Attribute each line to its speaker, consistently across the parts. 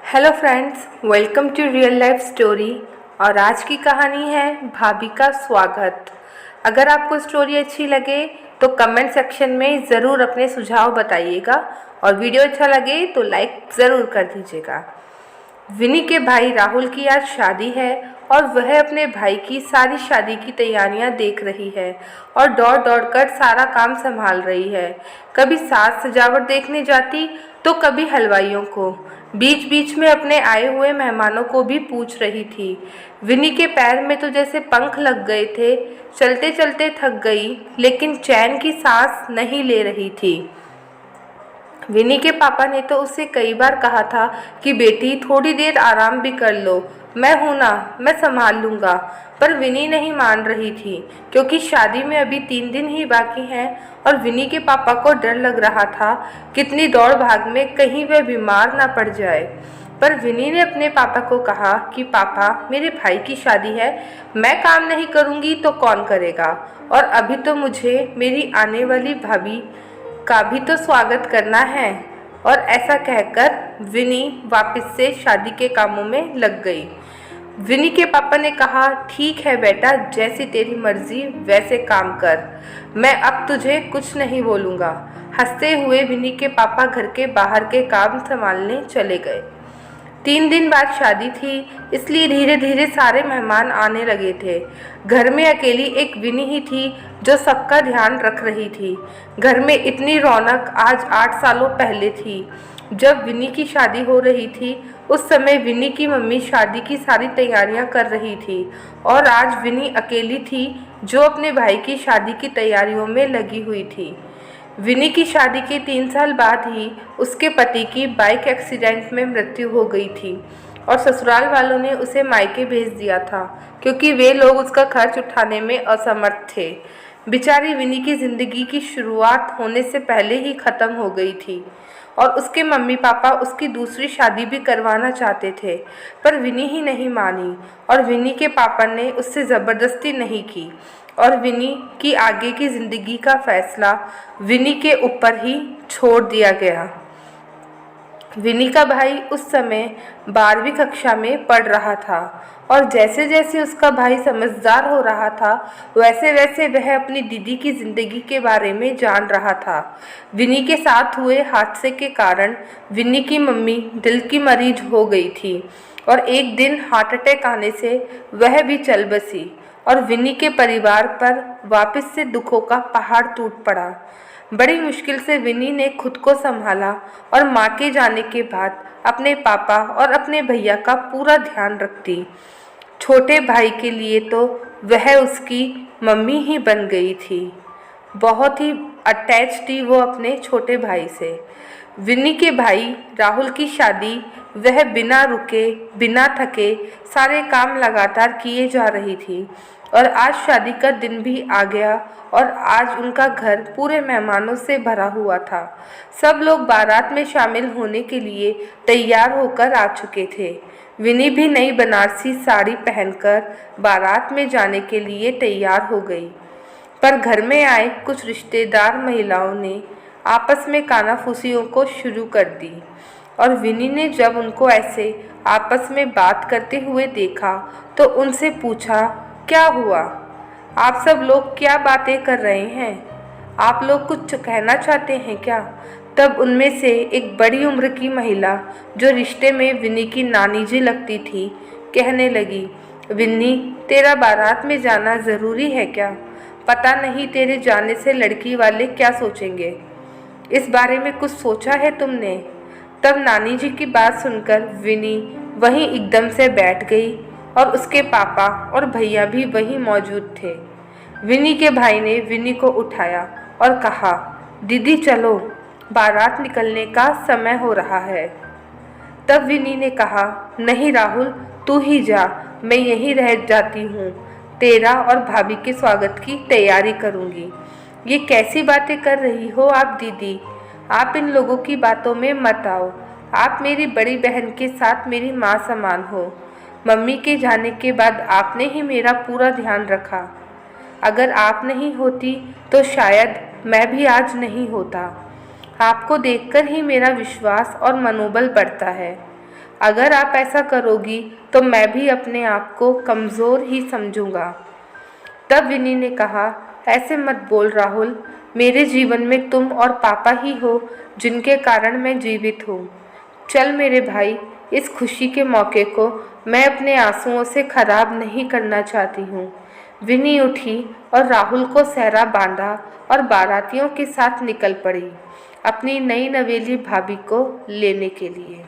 Speaker 1: Hello friends, welcome to real life story. और आज की कहानी है भाभी का स्वागत। अगर आपको स्टोरी अच्छी लगे तो कमेंट सेक्शन में ज़रूर अपने सुझाव बताइएगा और वीडियो अच्छा लगे तो लाइक ज़रूर कर दीजिएगा। विनी के भाई राहुल की आज शादी है और वह अपने भाई की सारी शादी की तैयारियां देख रही है और दौड़ दौड़ कर सारा काम संभाल रही है। कभी साज सजावट देखने जाती तो कभी हलवाइयों को, बीच बीच में अपने आए हुए मेहमानों को भी पूछ रही थी। विनी के पैर में तो जैसे पंख लग गए थे। चलते चलते थक गई लेकिन चैन की सांस नहीं ले रही थी। विनी के पापा ने तो उससे कई बार कहा था कि बेटी थोड़ी देर आराम भी कर लो, मैं हूं ना, मैं संभाल लूँगा। पर विनी नहीं मान रही थी क्योंकि शादी में अभी 3 दिन ही बाकी हैं और विनी के पापा को डर लग रहा था कितनी दौड़ भाग में कहीं वह बीमार ना पड़ जाए। पर विनी ने अपने पापा को कहा कि पापा, मेरे भाई की शादी है, मैं काम नहीं करूँगी तो कौन करेगा, और अभी तो मुझे मेरी आने वाली भाभी का भी तो स्वागत करना है। और ऐसा कहकर विनी वापस से शादी के कामों में लग गई। विनी के पापा ने कहा, ठीक है बेटा, जैसी तेरी मर्जी वैसे काम कर, मैं अब तुझे कुछ नहीं बोलूँगा। हंसते हुए विनी के पापा घर के बाहर के काम संभालने चले गए। 3 दिन बाद शादी थी, इसलिए धीरे धीरे सारे मेहमान आने लगे थे। घर में अकेली एक विनी ही थी जो सबका ध्यान रख रही थी। घर में इतनी रौनक आज 8 सालों पहले थी जब विनी की शादी हो रही थी। उस समय विनी की मम्मी शादी की सारी तैयारियां कर रही थी और आज विनी अकेली थी जो अपने भाई की शादी की तैयारियों में लगी हुई थी। विनी की शादी के 3 साल बाद ही उसके पति की बाइक एक्सीडेंट में मृत्यु हो गई थी और ससुराल वालों ने उसे मायके भेज दिया था क्योंकि वे लोग उसका खर्च उठाने में असमर्थ थे। बेचारी विनी की ज़िंदगी की शुरुआत होने से पहले ही ख़त्म हो गई थी और उसके मम्मी पापा उसकी दूसरी शादी भी करवाना चाहते थे, पर विनी ही नहीं मानी और विनी के पापा ने उससे ज़बरदस्ती नहीं की और विनी की आगे की ज़िंदगी का फैसला विनी के ऊपर ही छोड़ दिया गया। विनी का भाई उस समय 12वीं कक्षा में पढ़ रहा था और जैसे जैसे उसका भाई समझदार हो रहा था वैसे वैसे वह अपनी दीदी की ज़िंदगी के बारे में जान रहा था। विनी के साथ हुए हादसे के कारण विनी की मम्मी दिल की मरीज हो गई थी और एक दिन हार्ट अटैक आने से वह भी चल बसी और विनी के परिवार पर वापस से दुखों का पहाड़ टूट पड़ा। बड़ी मुश्किल से विनी ने खुद को संभाला और माँ के जाने के बाद अपने पापा और अपने भैया का पूरा ध्यान रखती। छोटे भाई के लिए तो वह उसकी मम्मी ही बन गई थी। बहुत ही अटैच थी वो अपने छोटे भाई से। विनी के भाई राहुल की शादी वह बिना रुके बिना थके सारे काम लगातार किए जा रही थी और आज शादी का दिन भी आ गया और आज उनका घर पूरे मेहमानों से भरा हुआ था। सब लोग बारात में शामिल होने के लिए तैयार होकर आ चुके थे। विनी भी नई बनारसी साड़ी पहनकर बारात में जाने के लिए तैयार हो गई, पर घर में आए कुछ रिश्तेदार महिलाओं ने आपस में कानाफूसियों को शुरू कर दी और विनी ने जब उनको ऐसे आपस में बात करते हुए देखा तो उनसे पूछा, क्या हुआ? आप सब लोग क्या बातें कर रहे हैं? आप लोग कुछ कहना चाहते हैं क्या? तब उनमें से एक बड़ी उम्र की महिला जो रिश्ते में विनी की नानी जी लगती थी कहने लगी, विन्नी, तेरा बारात में जाना ज़रूरी है क्या? पता नहीं तेरे जाने से लड़की वाले क्या सोचेंगे। इस बारे में कुछ सोचा है तुमने? तब नानी जी की बात सुनकर विनी वहीं एकदम से बैठ गई और उसके पापा और भैया भी वहीं मौजूद थे। विनी के भाई ने विनी को उठाया और कहा, दीदी चलो, बारात निकलने का समय हो रहा है। तब विनी ने कहा, नहीं राहुल, तू ही जा, मैं यहीं रह जाती हूँ, तेरा और भाभी के स्वागत की तैयारी करूँगी। ये कैसी बातें कर रही हो आप दीदी? आप इन लोगों की बातों में मत आओ। आप मेरी बड़ी बहन के साथ मेरी माँ समान हो। मम्मी के जाने के बाद आपने ही मेरा पूरा ध्यान रखा। अगर आप नहीं होती तो शायद मैं भी आज नहीं होता। आपको देखकर ही मेरा विश्वास और मनोबल बढ़ता है। अगर आप ऐसा करोगी तो मैं भी अपने आप को कमज़ोर ही समझूंगा। तब विनी ने कहा, ऐसे मत बोल राहुल, मेरे जीवन में तुम और पापा ही हो जिनके कारण मैं जीवित हूँ। चल मेरे भाई, इस खुशी के मौके को मैं अपने आंसुओं से खराब नहीं करना चाहती हूँ। विनी उठी और राहुल को सहरा बांधा और बारातियों के साथ निकल पड़ी अपनी नई नवेली भाभी को लेने के लिए।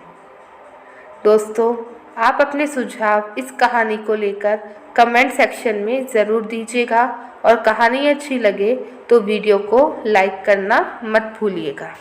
Speaker 1: दोस्तों, आप अपने सुझाव इस कहानी को लेकर कमेंट सेक्शन में ज़रूर दीजिएगा और कहानी अच्छी लगे तो वीडियो को लाइक करना मत भूलिएगा।